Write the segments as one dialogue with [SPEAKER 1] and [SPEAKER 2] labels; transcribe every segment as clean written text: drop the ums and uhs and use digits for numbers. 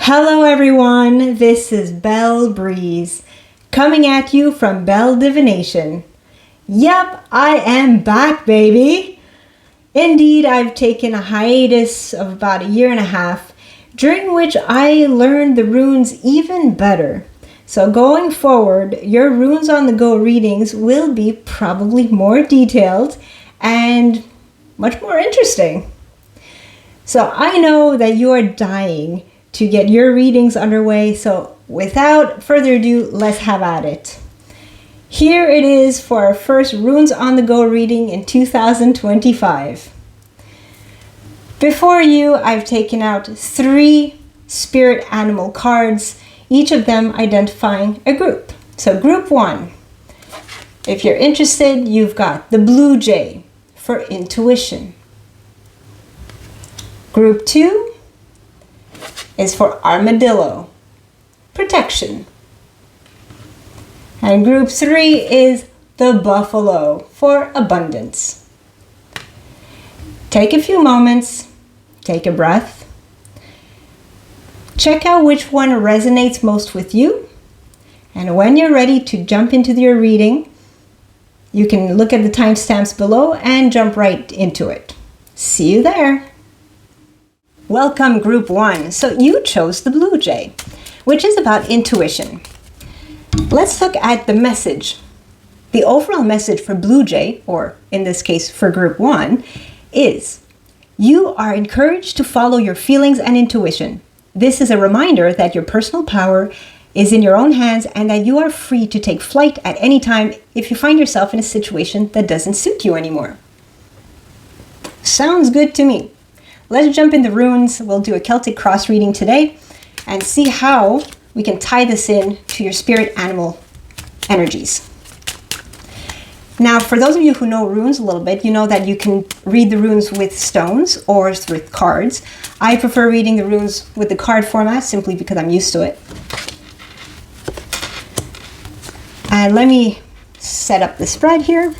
[SPEAKER 1] Hello everyone, this is Belle Breeze, coming at you from Belle Divination. Yep, I am back, baby! Indeed, I've taken a hiatus of about a year and a half, during which I learned the runes even better. So going forward, your Runes on the Go readings will be probably more detailed and much more interesting. So I know that you are dying to get your readings underway, so without further ado, let's have at it. Here it is for our first Runes on the Go reading in 2025. Before you, I've taken out 3 spirit animal cards, each of them identifying a group. So group 1, if you're interested, you've got the blue jay for intuition. Group 2 is for Armadillo, protection. And group 3 is the buffalo for abundance. Take a few moments, take a breath, check out which one resonates most with you, and when you're ready to jump into your reading, you can look at the timestamps below and jump right into it. See you there. Welcome group 1. So you chose the blue jay, which is about intuition. Let's look at the message. The overall message for blue jay, or in this case for group 1, is you are encouraged to follow your feelings and intuition. This is a reminder that your personal power is in your own hands and that you are free to take flight at any time if you find yourself in a situation that doesn't suit you anymore. Sounds good to me. Let's jump in the runes. We'll do a Celtic cross reading today and see how we can tie this in to your spirit animal energies. Now, for those of you who know runes a little bit, you know that you can read the runes with stones or with cards. I prefer reading the runes with the card format simply because I'm used to it. And let me set up the spread here.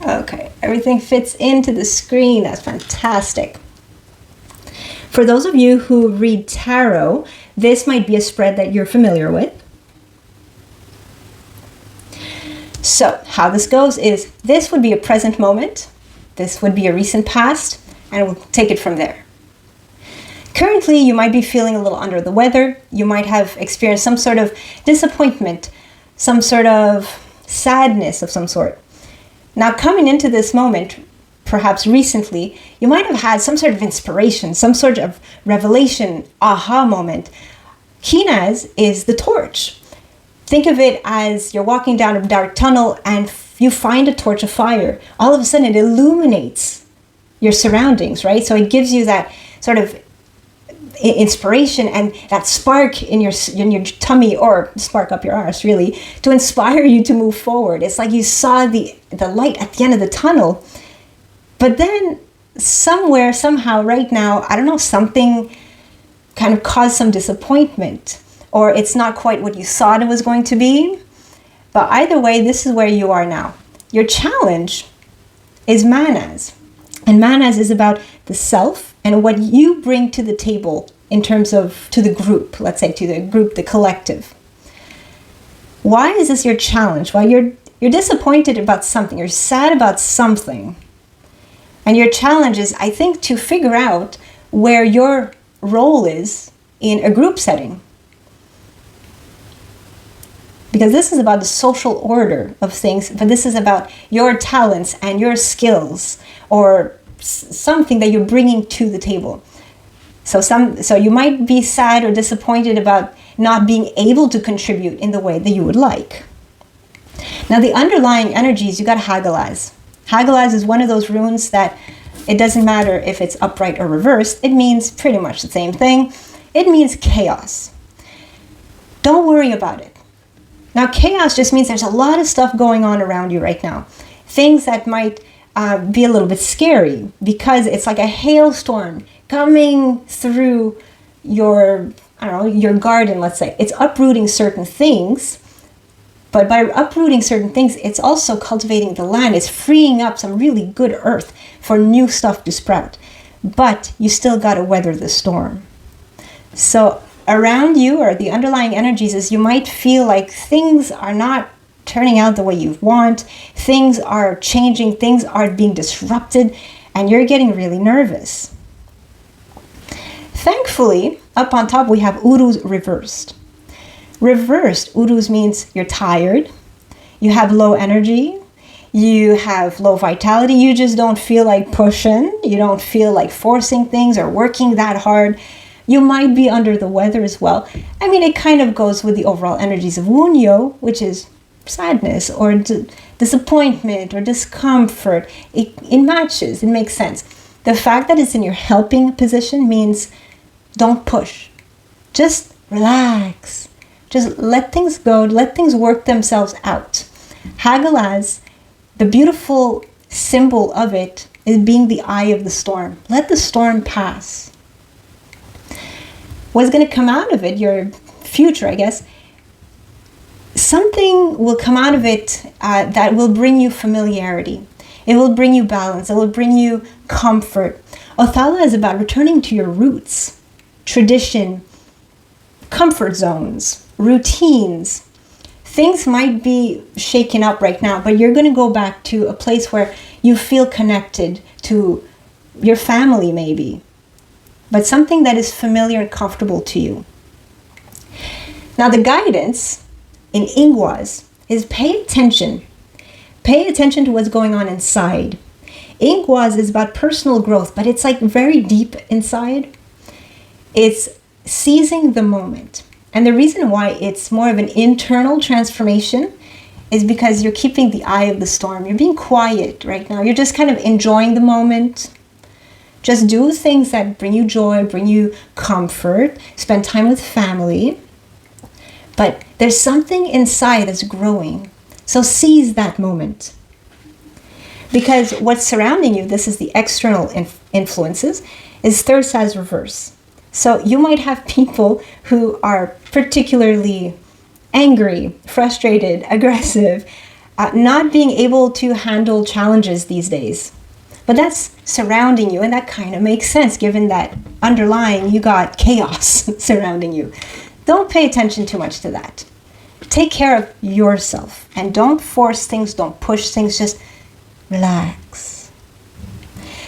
[SPEAKER 1] Okay, everything fits into the screen. That's fantastic. For those of you who read tarot, this might be a spread that you're familiar with. So how this goes is this would be a present moment, this would be a recent past, and we'll take it from there. Currently, you might be feeling a little under the weather. You might have experienced some sort of disappointment, some sort of sadness of some sort. Now, coming into this moment, perhaps recently, you might have had some sort of inspiration, some sort of revelation, aha moment. Kinaz is the torch. Think of it as you're walking down a dark tunnel and you find a torch of fire. All of a sudden, it illuminates your surroundings, right? So it gives you that sort of inspiration and that spark in your tummy, or spark up your arse, really, to inspire you to move forward. It's like you saw the light at the end of the tunnel. But then somewhere, somehow, right now, I don't know, something kind of caused some disappointment, or it's not quite what you thought it was going to be. But either way, this is where you are now. Your challenge is Manas. And Manas is about the self and what you bring to the table in terms of to the group, let's say to the group, the collective. Why is this your challenge? Well, you're disappointed about something, you're sad about something. And your challenge is, I think, to figure out where your role is in a group setting. Because this is about the social order of things, but this is about your talents and your skills, or something that you're bringing to the table. So you might be sad or disappointed about not being able to contribute in the way that you would like. Now, the underlying energies, you got Hagalaz. Hagalaz is one of those runes that it doesn't matter if it's upright or reversed. It means pretty much the same thing. It means chaos. Don't worry about it. Now, chaos just means there's a lot of stuff going on around you right now. Things that might be a little bit scary because it's like a hailstorm coming through your garden, let's say. It's uprooting certain things, But by uprooting certain things, it's also cultivating the land. It's freeing up some really good earth for new stuff to sprout. But you still got to weather the storm. So around you, or the underlying energies, is you might feel like things are not turning out the way you want. Things are changing. Things are being disrupted. And you're getting really nervous. Thankfully, up on top, we have Uruz reversed. Reversed, Uruz means you're tired, you have low energy, you have low vitality, you just don't feel like pushing, you don't feel like forcing things or working that hard. You might be under the weather as well. I mean, it kind of goes with the overall energies of Wunyo, which is sadness or disappointment or discomfort. It matches, it makes sense. The fact that it's in your helping position means don't push. Just relax. Just let things go, let things work themselves out. Hagalaz, the beautiful symbol of it is being the eye of the storm. Let the storm pass. What's going to come out of it, your future, I guess, something will come out of it that will bring you familiarity. It will bring you balance. It will bring you comfort. Othala is about returning to your roots, tradition, comfort zones, routines. Things might be shaken up right now, but you're going to go back to a place where you feel connected to your family maybe, but something that is familiar and comfortable to you. Now the guidance in Ingwaz is pay attention. Pay attention to what's going on inside. Ingwaz is about personal growth, but it's like very deep inside. It's seizing the moment. And the reason why it's more of an internal transformation is because you're keeping the eye of the storm. You're being quiet right now. You're just kind of enjoying the moment. Just do things that bring you joy, bring you comfort, spend time with family. But there's something inside that's growing. So seize that moment. Because what's surrounding you, this is the external influences, is third size reverse. So you might have people who are particularly angry, frustrated, aggressive, not being able to handle challenges these days. But that's surrounding you, and that kind of makes sense given that underlying you got chaos surrounding you. Don't pay attention too much to that. Take care of yourself and don't force things, don't push things, just relax.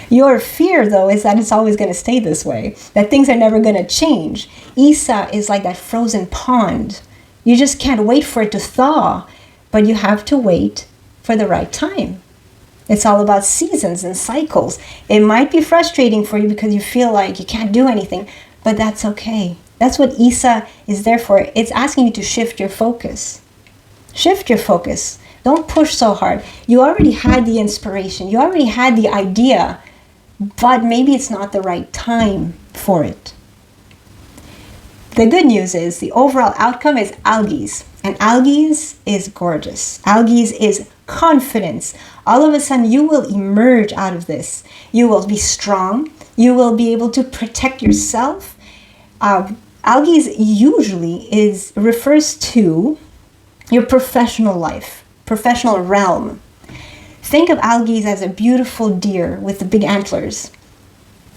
[SPEAKER 1] Your fear, though, is that it's always going to stay this way, that things are never going to change. Isa is like that frozen pond. You just can't wait for it to thaw, but you have to wait for the right time. It's all about seasons and cycles. It might be frustrating for you because you feel like you can't do anything, but that's okay. That's what Isa is there for. It's asking you to shift your focus. Shift your focus. Don't push so hard. You already had the inspiration. You already had the idea, but maybe it's not the right time for it. The good news is the overall outcome is algaes. And algaes is gorgeous. Algaes is confidence. All of a sudden you will emerge out of this. You will be strong. You will be able to protect yourself. Algaes usually refers to your professional life, professional realm. Think of algaes as a beautiful deer with the big antlers.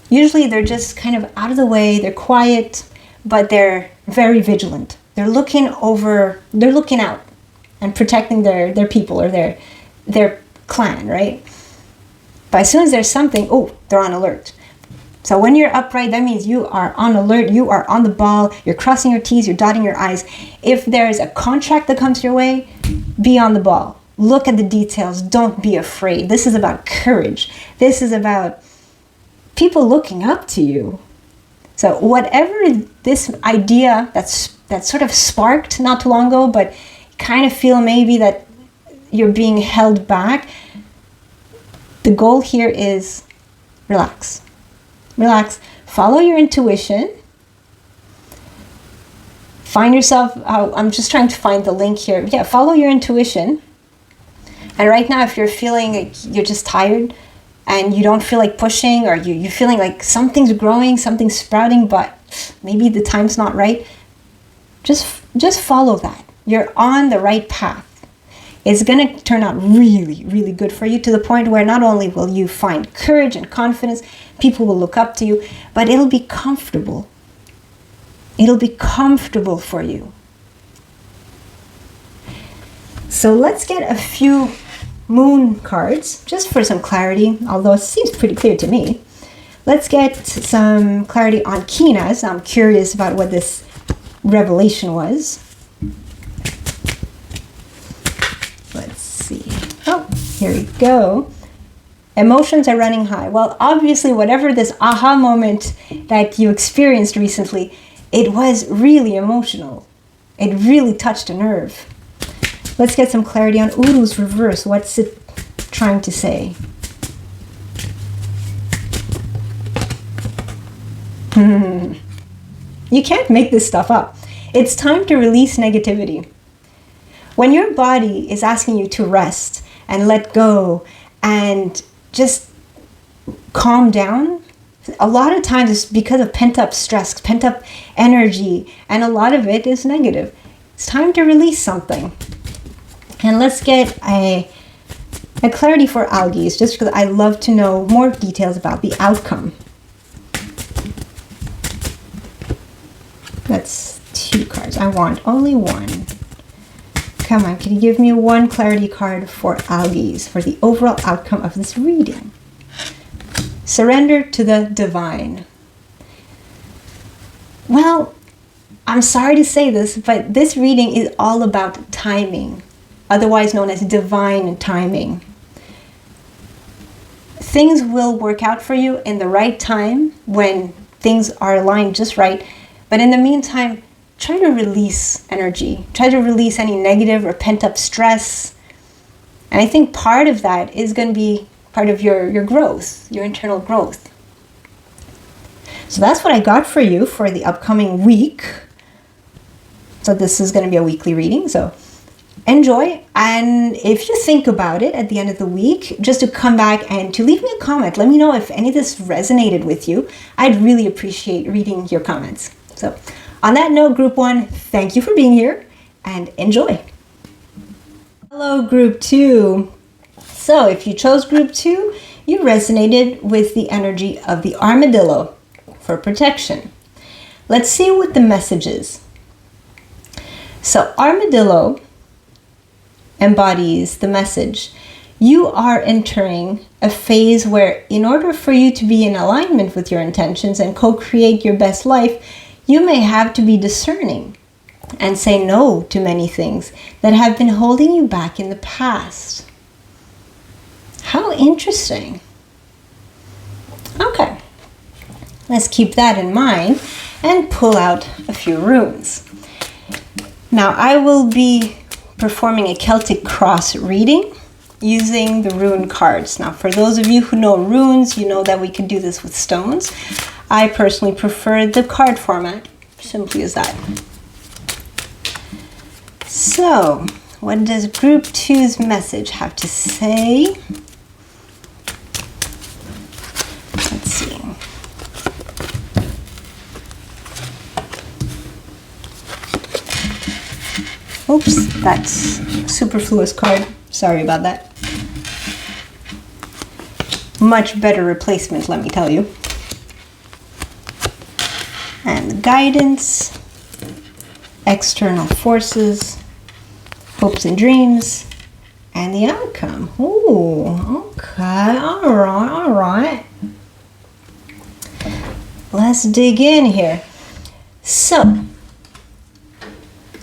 [SPEAKER 1] Usually they're just kind of out of the way, they're quiet, but they're very vigilant. They're looking out and protecting their people or their clan, right? But as soon as there's something, they're on alert. So when you're upright, that means you are on alert, you are on the ball, you're crossing your T's, you're dotting your I's. If there's a contract that comes your way, be on the ball. Look at the details. Don't be afraid. This is about courage. This is about people looking up to you. So whatever this idea that sort of sparked not too long ago, but kind of feel maybe that you're being held back, the goal here is relax. Relax. Follow your intuition. Find yourself, I'm just trying to find the link here. Yeah, follow your intuition. And right now, if you're feeling like you're just tired and you don't feel like pushing, or you're feeling like something's growing, something's sprouting, but maybe the time's not right, just follow that. You're on the right path. It's going to turn out really, really good for you, to the point where not only will you find courage and confidence, people will look up to you, but it'll be comfortable. It'll be comfortable for you. So let's get a few moon cards, just for some clarity, although it seems pretty clear to me. Let's get some clarity on Kina's. I'm curious about what this revelation was. Let's see. Oh, here we go. Emotions are running high. Well, obviously, whatever this aha moment that you experienced recently, it was really emotional. It really touched a nerve. Let's get some clarity on Uru's reverse. What's it trying to say? You can't make this stuff up. It's time to release negativity. When your body is asking you to rest and let go and just calm down, a lot of times it's because of pent-up stress, pent-up energy, and a lot of it is negative. It's time to release something. And let's get a clarity for algae, just because I love to know more details about the outcome. That's 2 cards. I want only 1. Come on, can you give me 1 clarity card for algae, for the overall outcome of this reading? Surrender to the divine. Well, I'm sorry to say this, but this reading is all about timing, otherwise known as divine timing. Things will work out for you in the right time when things are aligned just right. But in the meantime, try to release energy. Try to release any negative or pent-up stress. And I think part of that is going to be part of your growth, your internal growth. So that's what I got for you for the upcoming week. So this is going to be a weekly reading. So enjoy. And if you think about it at the end of the week, just to come back and to leave me a comment. Let me know if any of this resonated with you. I'd really appreciate reading your comments. So on that note, Group 1, thank you for being here and enjoy. Hello, Group 2. So if you chose Group 2, you resonated with the energy of the Armadillo for protection. Let's see what the message is. So Armadillo embodies the message. You are entering a phase where, in order for you to be in alignment with your intentions and co-create your best life, you may have to be discerning and say no to many things that have been holding you back in the past. How interesting. Okay, let's keep that in mind and pull out a few runes. Now, I will be performing a Celtic cross reading using the rune cards. Now, for those of you who know runes, you know that we can do this with stones. I personally prefer the card format, simply as that. So, what does Group 2's message have to say? Let's see. Oops, that's superfluous card. Sorry about that. Much better replacement, let me tell you. And guidance, external forces, hopes and dreams, and the outcome. Ooh, okay, all right. Let's dig in here. So,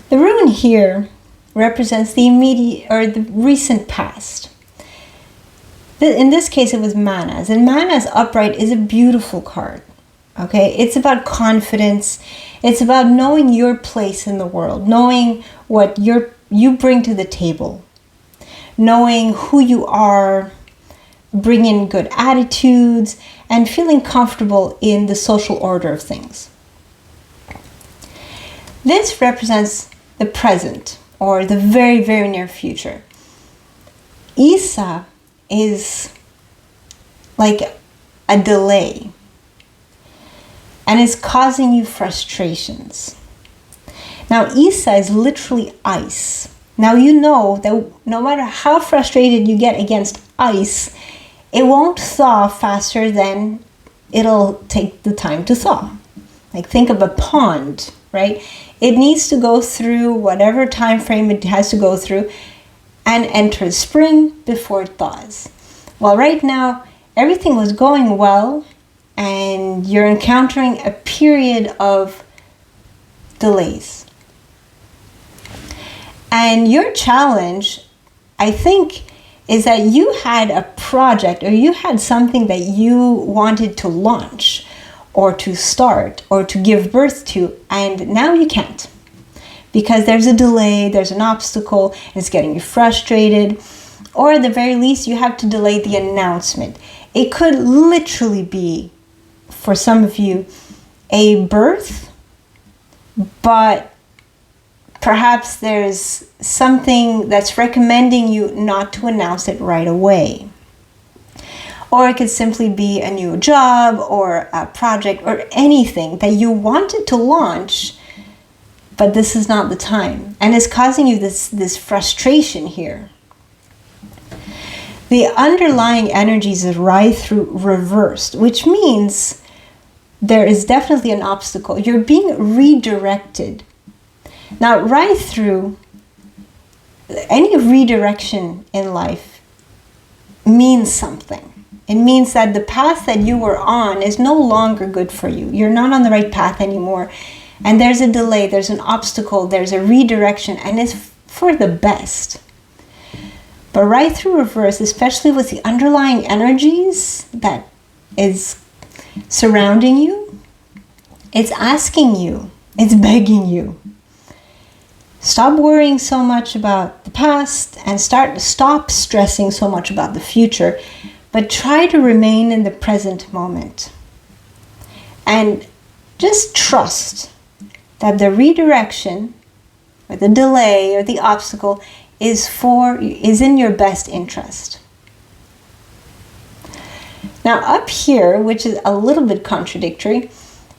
[SPEAKER 1] the rune here represents the immediate or the recent past. In this case, it was Manas, and Manas upright is a beautiful card. Okay, it's about confidence. It's about knowing your place in the world, knowing what you bring to the table, knowing who you are, bringing good attitudes, and feeling comfortable in the social order of things. This represents the present or the very, very near future. Isa is like a delay, and it's causing you frustrations. Now, Isa is literally ice. Now you know that no matter how frustrated you get against ice, it won't thaw faster than it'll take the time to thaw. Like think of a pond, right? It needs to go through whatever time frame it has to go through and enter spring before it thaws. Well, right now, everything was going well and you're encountering a period of delays. And your challenge, I think, is that you had a project or you had something that you wanted to launch or to start or to give birth to, and now you can't. Because there's a delay, there's an obstacle, and it's getting you frustrated. Or at the very least, you have to delay the announcement. It could literally be, for some of you, a birth, but perhaps there's something that's recommending you not to announce it right away. Or it could simply be a new job or a project or anything that you wanted to launch, but this is not the time. And it's causing you this frustration here. The underlying energies is right through reversed, which means there is definitely an obstacle. You're being redirected. Now, right through, any redirection in life means something. It means that the path that you were on is no longer good for you. You're not on the right path anymore. And there's a delay, there's an obstacle, there's a redirection, and it's for the best. But right through reverse, especially with the underlying energies that is surrounding you, it's asking you, it's begging you. Stop worrying so much about the past and stop stressing so much about the future, but try to remain in the present moment. And just trust that the redirection or the delay or the obstacle is in your best interest. Now up here, which is a little bit contradictory,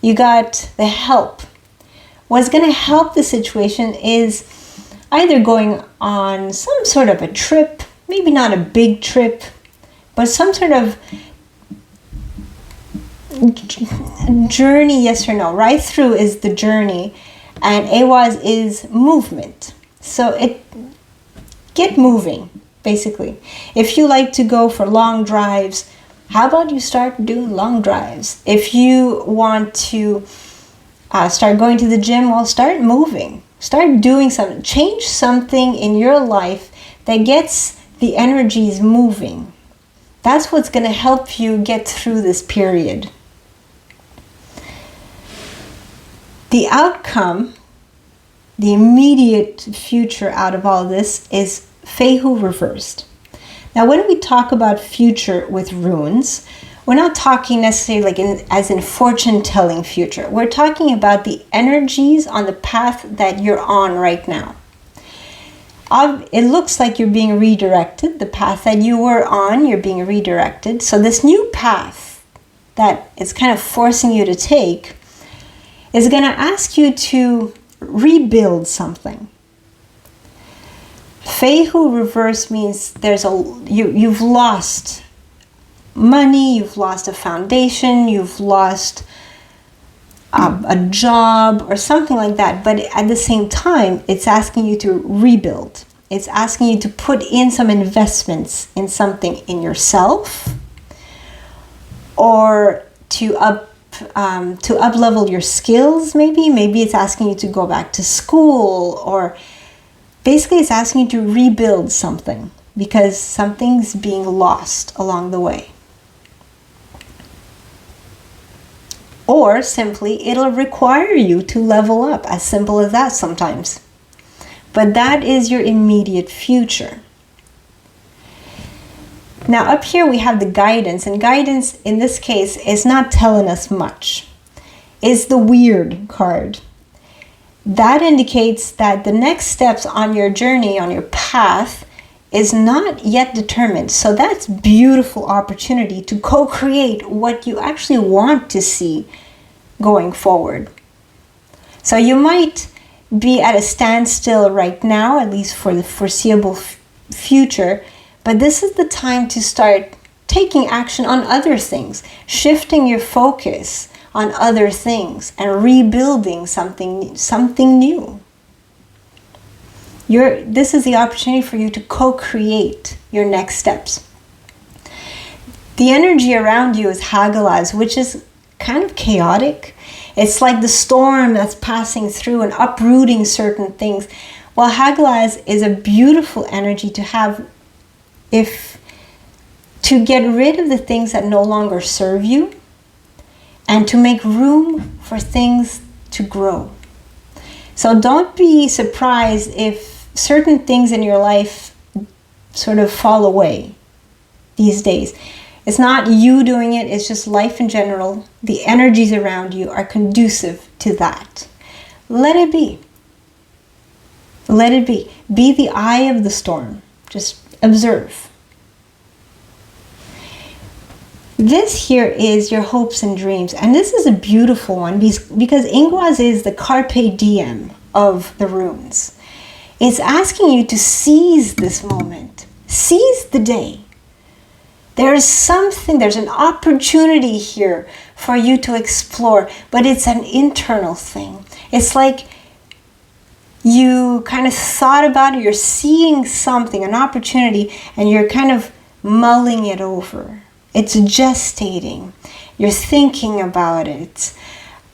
[SPEAKER 1] you got the help. What's going to help the situation is either going on some sort of a trip, maybe not a big trip, but some sort of journey, yes or no. Right through is the journey, and AWAS is movement. So get moving, basically. If you like to go for long drives, how about you start doing long drives? If you want to start going to the gym, well, start moving. Start doing something. Change something in your life that gets the energies moving. That's what's going to help you get through this period. The outcome, the immediate future out of all of this is Fehu reversed. Now, when we talk about future with runes, we're not talking necessarily as in fortune-telling future. We're talking about the energies on the path that you're on right now. It looks like you're being redirected. The path that you were on, you're being redirected. So this new path that is kind of forcing you to take is going to ask you to rebuild something. Fehu reverse means you've lost money, you've lost a foundation, you've lost a job or something like that. But at the same time, it's asking you to rebuild. It's asking you to put in some investments in something in yourself, or to up-level your skills. Maybe it's asking you to go back to school, or basically it's asking you to rebuild something because something's being lost along the way. Or simply, it'll require you to level up, as simple as that sometimes. But that is your immediate future. Now up here we have the guidance, and guidance in this case is not telling us much. It's the weird card. That indicates that the next steps on your journey, on your path, is not yet determined. So that's beautiful opportunity to co-create what you actually want to see going forward. So you might be at a standstill right now, at least for the foreseeable future. But this is the time to start taking action on other things, shifting your focus on other things and rebuilding something new. This is the opportunity for you to co-create your next steps. The energy around you is Hagalaz, which is kind of chaotic. It's like the storm that's passing through and uprooting certain things. While Hagalaz is a beautiful energy to have to get rid of the things that no longer serve you and to make room for things to grow. So don't be surprised if certain things in your life sort of fall away these days. It's not you doing it, it's just life in general. The energies around you are conducive to that. Let it be. Let it be. Be the eye of the storm. Just observe. This here is your hopes and dreams. And this is a beautiful one because Ingwaz is the carpe diem of the runes. It's asking you to seize this moment. Seize the day. There's an opportunity here for you to explore, but it's an internal thing. It's like you kind of thought about it, you're seeing something, an opportunity, and you're kind of mulling it over. It's gestating. You're thinking about it,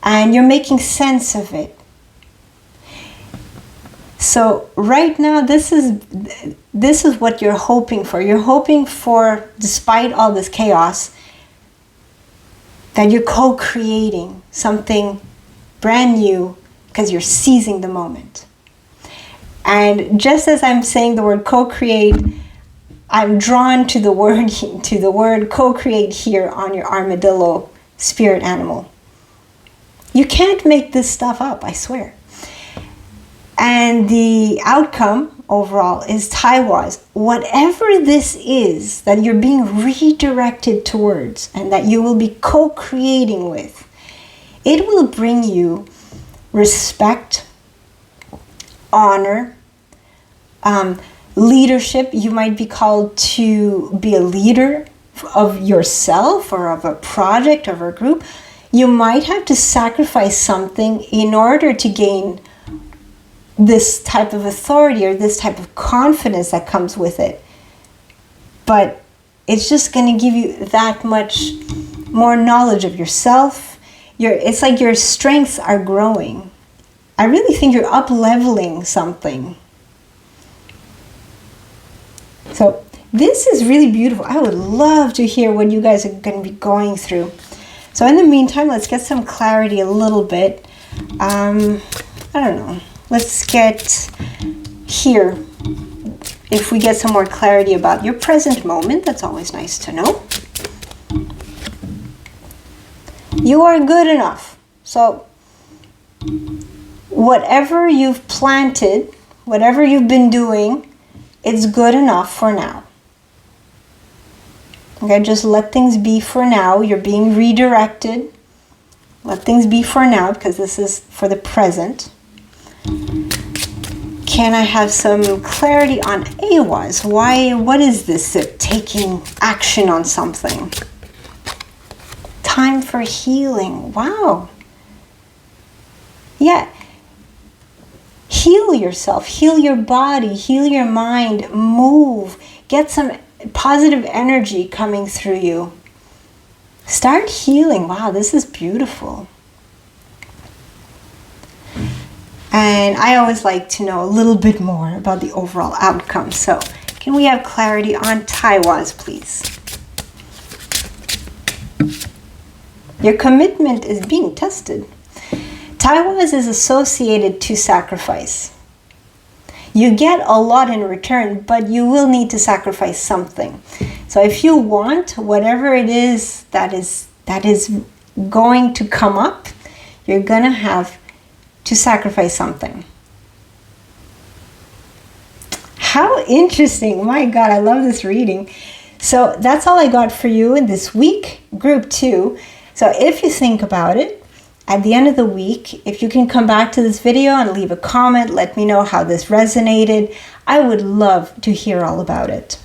[SPEAKER 1] and you're making sense of it. So right now, this is what you're hoping for. You're hoping for, despite all this chaos, that you're co-creating something brand new because you're seizing the moment. And just as I'm saying the word co-create, I'm drawn to the word co-create here on your armadillo spirit animal. You can't make this stuff up, I swear. And the outcome overall is Taiwaz. Whatever this is that you're being redirected towards and that you will be co-creating with, it will bring you respect, honor, leadership. You might be called to be a leader of yourself or of a project or of a group. You might have to sacrifice something in order to gain this type of authority or this type of confidence that comes with it. But it's just going to give you that much more knowledge of yourself. It's like your strengths are growing. I really think you're up-leveling something. So this is really beautiful. I would love to hear what you guys are going to be going through. So in the meantime, let's get some clarity a little bit. I don't know. Let's get here. If we get some more clarity about your present moment, that's always nice to know. You are good enough. So whatever you've planted, whatever you've been doing, it's good enough for now. Okay, just let things be for now. You're being redirected. Let things be for now because this is for the present. Can I have some clarity on Awaz? What is this taking action on something? Time for healing. Wow. Yeah. Heal yourself. Heal your body. Heal your mind. Move. Get some positive energy coming through you. Start healing. Wow, this is beautiful. And I always like to know a little bit more about the overall outcome. So can we have clarity on Taiwaz, please? Your commitment is being tested. Taiwaz is associated to sacrifice. You get a lot in return, but you will need to sacrifice something. So if you want whatever it is that is going to come up, you're going to have to sacrifice something. How interesting. My God, I love this reading. So that's all I got for you in this week, group 2. So if you think about it, at the end of the week, if you can come back to this video and leave a comment, let me know how this resonated. I would love to hear all about it.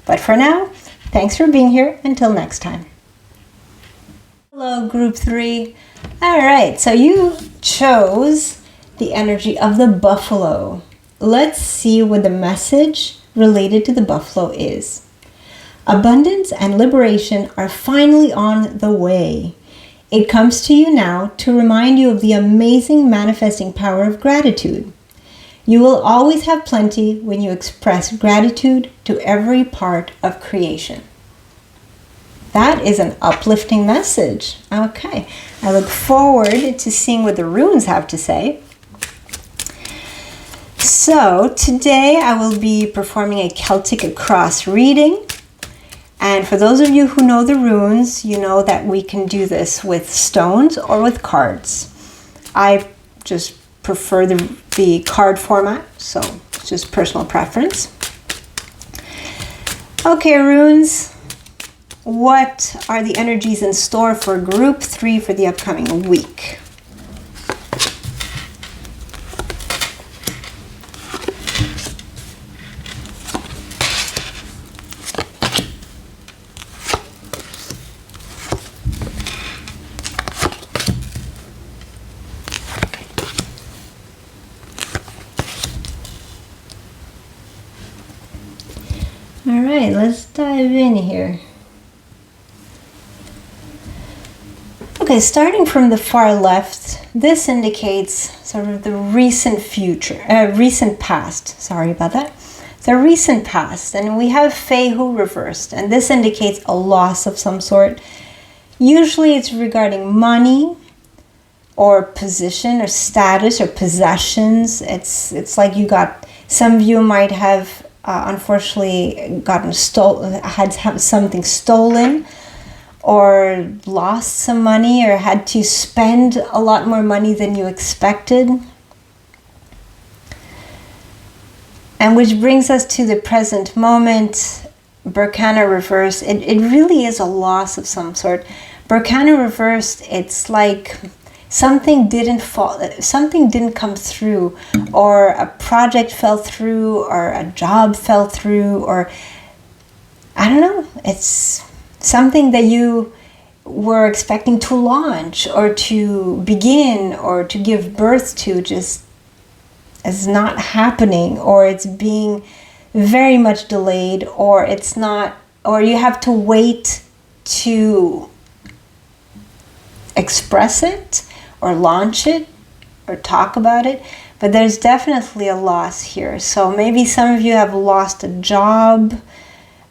[SPEAKER 1] But for now, thanks for being here. Until next time. Hello, group 3. All right, so you chose the energy of the buffalo. Let's see what the message related to the buffalo is. Abundance and liberation are finally on the way. It comes to you now to remind you of the amazing manifesting power of gratitude. You will always have plenty when you express gratitude to every part of creation. That is an uplifting message. Okay, I look forward to seeing what the runes have to say. So today I will be performing a Celtic cross reading. And for those of you who know the runes, you know that we can do this with stones or with cards. I just prefer the card format, so it's just personal preference. Okay, runes, what are the energies in store for group 3 for the upcoming week? All right, let's dive in here. Okay, starting from the far left, this indicates sort of the recent past. Sorry about that. The recent past, and we have Fehu reversed, and this indicates a loss of some sort. Usually it's regarding money or position or status or possessions. It's like you got, some of you might have unfortunately had something stolen or lost some money or had to spend a lot more money than you expected. And which brings us to the present moment, Berkana reversed. It really is a loss of some sort. Berkana reversed, it's like something didn't come through, or a project fell through, or a job fell through, or I don't know, it's something that you were expecting to launch or to begin or to give birth to just is not happening, or it's being very much delayed, or it's not, or you have to wait to express it or launch it or talk about it. But there's definitely a loss here. So maybe some of you have lost a job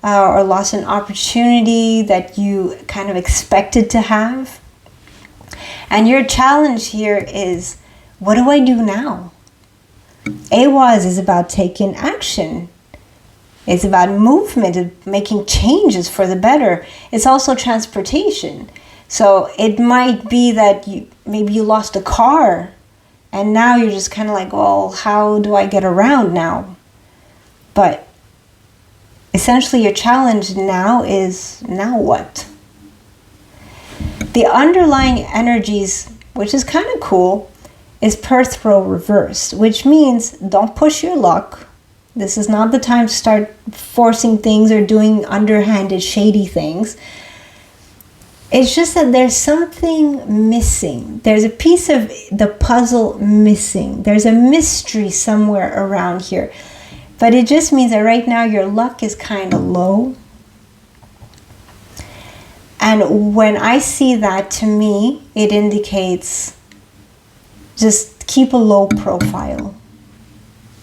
[SPEAKER 1] or lost an opportunity that you kind of expected to have. And your challenge here is, what do I do now? Awaz is about taking action. It's about movement, making changes for the better. It's also transportation. So it might be that maybe you lost a car and now you're just kind of like, well, how do I get around now? But essentially your challenge now is, now what? The underlying energies, which is kind of cool, is Perth row reversed, which means don't push your luck. This is not the time to start forcing things or doing underhanded, shady things. It's just that there's something missing. There's a piece of the puzzle missing. There's a mystery somewhere around here. But it just means that right now your luck is kind of low. And when I see that, to me, it indicates just keep a low profile.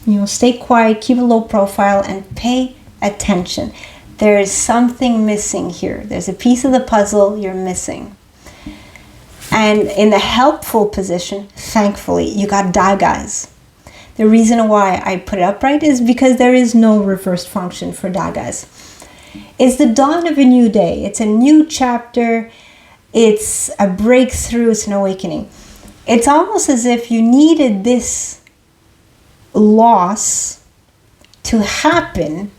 [SPEAKER 1] You know, stay quiet, keep a low profile, and pay attention. There is something missing here. There's a piece of the puzzle you're missing. And in the helpful position, thankfully, you got dagas. The reason why I put it upright is because there is no reversed function for dagas. It's the dawn of a new day. It's a new chapter. It's a breakthrough. It's an awakening. It's almost as if you needed this loss to happen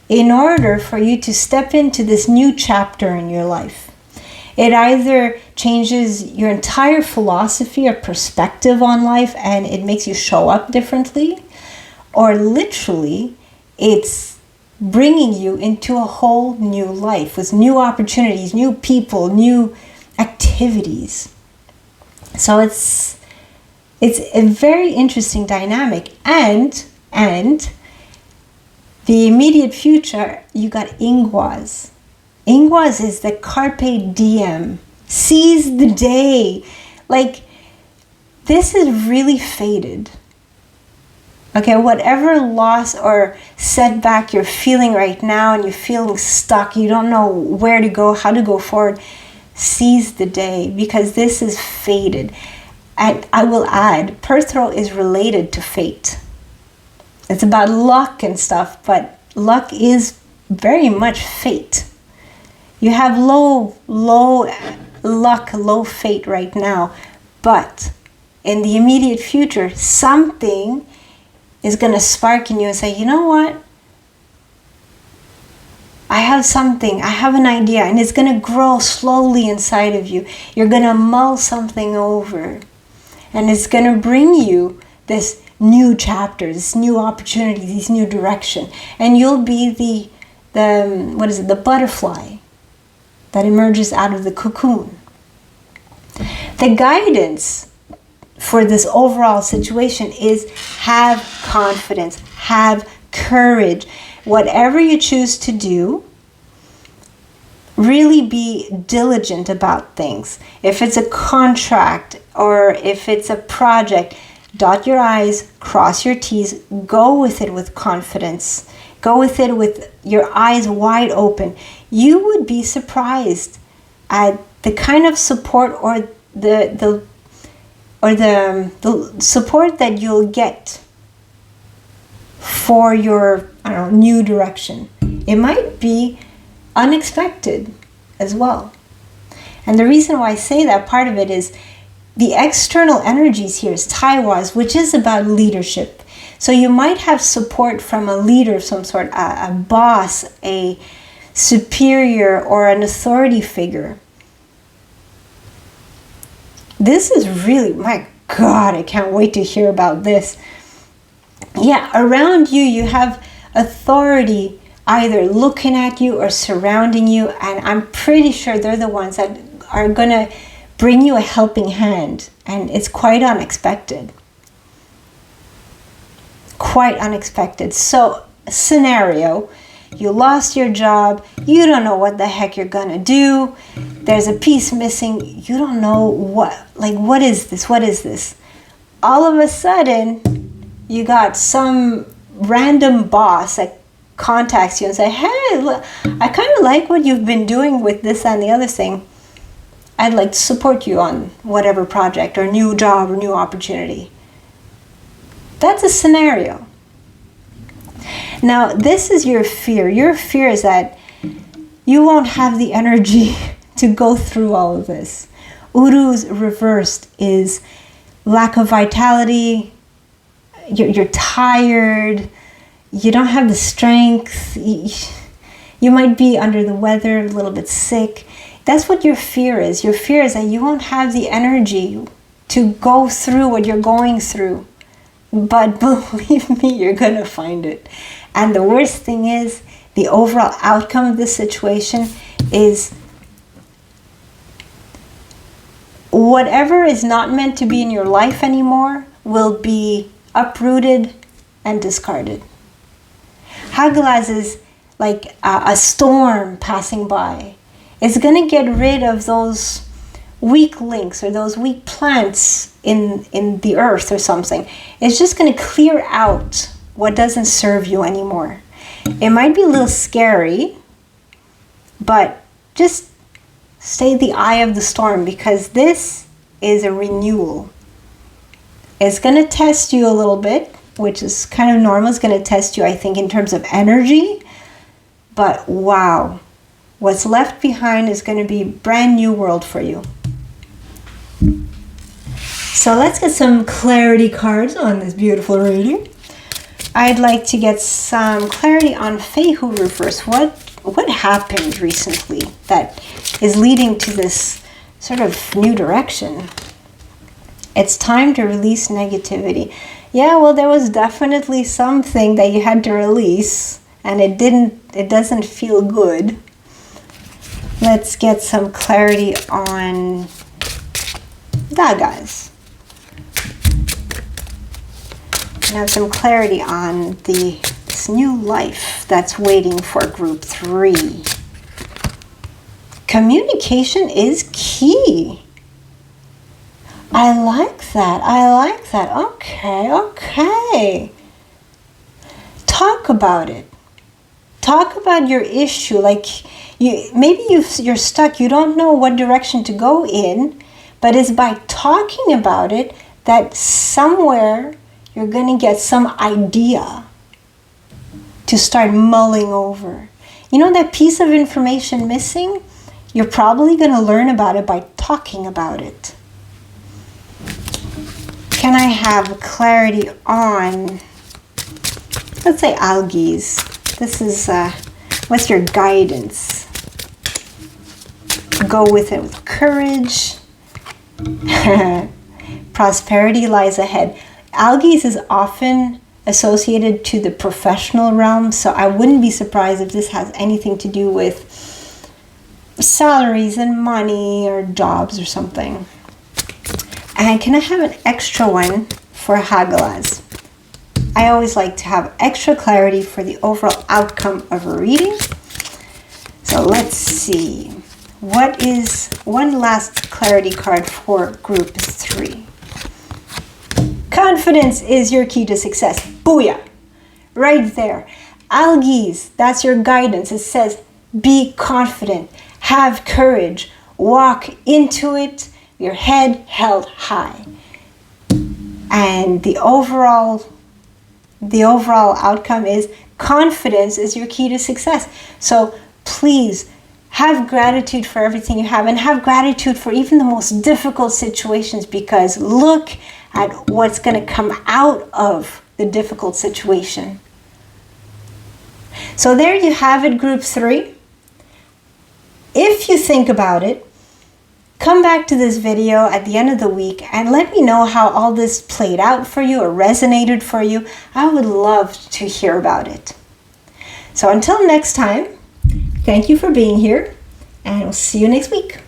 [SPEAKER 1] in order for you to step into this new chapter in your life. It either changes your entire philosophy or perspective on life and it makes you show up differently, or literally it's bringing you into a whole new life with new opportunities, new people, new activities. So it's a very interesting dynamic. And the immediate future, you got Ingwas. Ingwas is the carpe diem, seize the day. Like, this is really fated. Okay, whatever loss or setback you're feeling right now and you're feeling stuck, you don't know where to go, how to go forward, seize the day, because this is fated. And I will add, Perthro is related to fate. It's about luck and stuff, but luck is very much fate. You have low luck, low fate right now, but in the immediate future, something is going to spark in you and say, you know what? I have something, I have an idea, and it's going to grow slowly inside of you. You're going to mull something over, and it's going to bring you this new chapter, this new opportunity, this new direction. And you'll be the butterfly that emerges out of the cocoon. The guidance for this overall situation is have confidence, have courage. Whatever you choose to do, really be diligent about things. If it's a contract or if it's a project, dot your I's, cross your T's, go with it with confidence. Go with it with your eyes wide open. You would be surprised at the kind of support or the support that you'll get for your, new direction. It might be unexpected as well. And the reason why I say that, part of it is the external energies here is Taiwas, which is about leadership. So you might have support from a leader of some sort, a boss, a superior, or an authority figure. This is really, my God, I can't wait to hear about this. Yeah, around you, you have authority either looking at you or surrounding you, and I'm pretty sure they're the ones that are going to bring you a helping hand, and it's quite unexpected. Quite unexpected. So, scenario, you lost your job, you don't know what the heck you're gonna do, there's a piece missing, you don't know what is this? All of a sudden, you got some random boss that contacts you and say, hey, look, I kind of like what you've been doing with this and the other thing. I'd like to support you on whatever project or new job or new opportunity. That's a scenario. Now, this is your fear. Your fear is that you won't have the energy to go through all of this. Uru's reversed is lack of vitality. You're tired. You don't have the strength. You might be under the weather, a little bit sick. That's what your fear is. Your fear is that you won't have the energy to go through what you're going through. But believe me, you're going to find it. And the worst thing is, the overall outcome of this situation is whatever is not meant to be in your life anymore will be uprooted and discarded. Hagalaz is like a storm passing by. It's going to get rid of those weak links or those weak plants in the earth or something. It's just going to clear out what doesn't serve you anymore. It might be a little scary, but just stay the eye of the storm, because this is a renewal. It's going to test you a little bit, which is kind of normal. It's going to test you, I think, in terms of energy. But wow, what's left behind is going to be a brand new world for you. So let's get some clarity cards on this beautiful reading. I'd like to get some clarity on Fehu reverse. What what happened recently that is leading to this sort of new direction? It's time to release negativity. Yeah, well, there was definitely something that you had to release, and it doesn't feel good. Let's get some clarity on that, guys. And have some clarity on this new life that's waiting for group 3. Communication is key. I like that. I like that. Okay, okay. Talk about it. Talk about your issue. Like you're stuck. You don't know what direction to go in, but it's by talking about it that somewhere you're going to get some idea to start mulling over. You know that piece of information missing? You're probably going to learn about it by talking about it. Can I have clarity on, let's say, algae? This is, what's your guidance? Go with it with courage. Prosperity lies ahead. Algae is often associated to the professional realm, so I wouldn't be surprised if this has anything to do with salaries and money or jobs or something. And can I have an extra one for Hagalaz? I always like to have extra clarity for the overall outcome of a reading. So let's see. What is one last clarity card for group 3? Confidence is your key to success. Booyah! Right there. Algae, that's your guidance. It says, be confident, have courage, walk into it, your head held high. And the overall outcome is confidence is your key to success. So please have gratitude for everything you have, and have gratitude for even the most difficult situations, because look at what's going to come out of the difficult situation. So there you have it, group 3. If you think about it, come back to this video at the end of the week and let me know how all this played out for you or resonated for you. I would love to hear about it. So until next time, thank you for being here, and we'll see you next week.